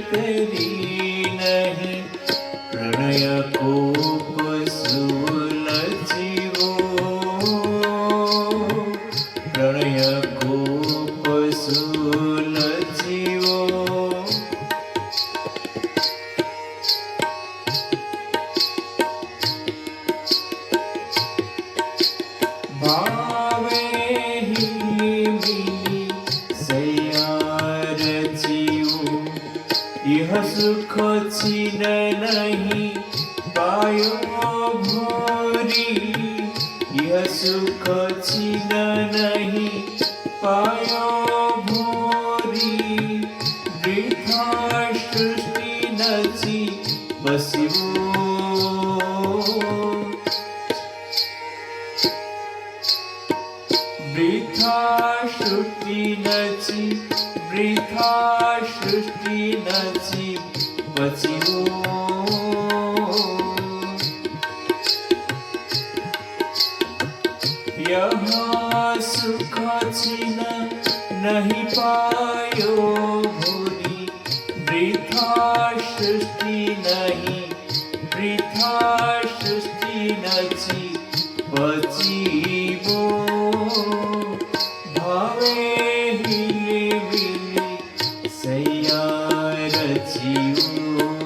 तेरी नहीं प्रणय कोप सुलझिवो प्रणय कोप सुलझिवो भावे यह सुख छीन नहीं पायो भोरी यह सुख छीन नहीं पायो भोरी वृथा सृष्टि नची बसिवो वृथा सृष्टि नची वृथा सृष्टि नची बचिवो यहाँ सुख छीन नहीं पायो भोरी वृथा सृष्टि नहीं वृथा सृष्टि नची बचिवो भावे हिले मिली सैया रचियो